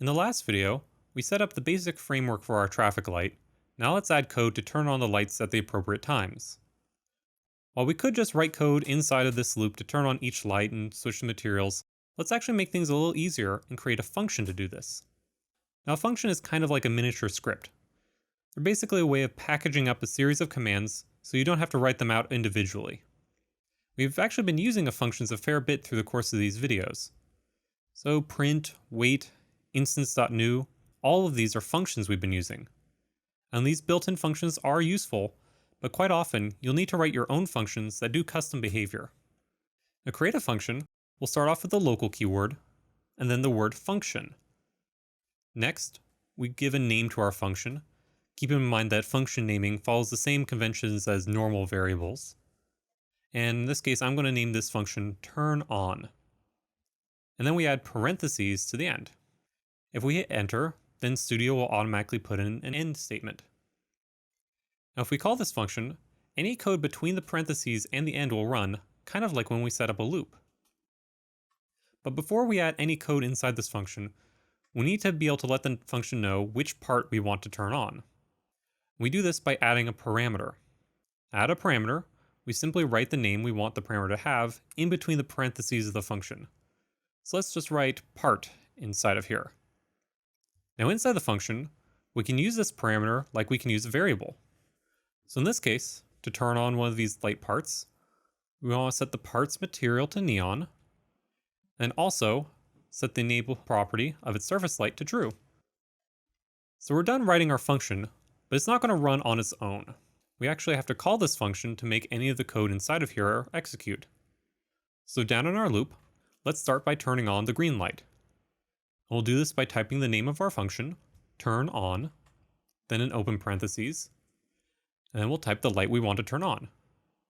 In the last video, we set up the basic framework for our traffic light. Now let's add code to turn on the lights at the appropriate times. While we could just write code inside of this loop to turn on each light and switch the materials, let's actually make things a little easier and create a function to do this. Now a function is kind of like a miniature script. They're basically a way of packaging up a series of commands so you don't have to write them out individually. We've actually been using functions a fair bit through the course of these videos. So print, wait, instance.new, all of these are functions we've been using. And these built-in functions are useful, but quite often you'll need to write your own functions that do custom behavior. To create a function, we'll start off with the local keyword, and then the word function. Next, we give a name to our function. Keep in mind that function naming follows the same conventions as normal variables. And in this case, I'm going to name this function turn on. And then we add parentheses to the end. If we hit enter, then Studio will automatically put in an end statement. Now if we call this function, any code between the parentheses and the end will run, kind of like when we set up a loop. But before we add any code inside this function, we need to be able to let the function know which part we want to turn on. We do this by adding a parameter. Add a parameter, we simply write the name we want the parameter to have in between the parentheses of the function. So let's just write part inside of here. Now inside the function, we can use this parameter like we can use a variable. So in this case, to turn on one of these light parts, we want to set the parts material to neon, and also set the enable property of its surface light to true. So we're done writing our function, but it's not going to run on its own. We actually have to call this function to make any of the code inside of here execute. So down in our loop, let's start by turning on the green light. We'll do this by typing the name of our function, turn on, then an open parentheses, and then we'll type the light we want to turn on.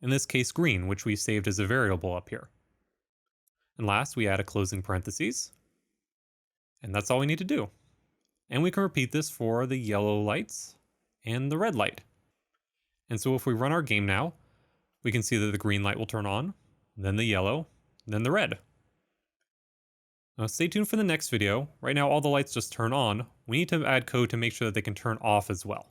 In this case, green, which we saved as a variable up here. And last, we add a closing parentheses, and that's all we need to do. And we can repeat this for the yellow lights and the red light. And so if we run our game now, we can see that the green light will turn on, then the yellow, then the red. Now stay tuned for the next video. Right now all the lights just turn on. We need to add code to make sure that they can turn off as well.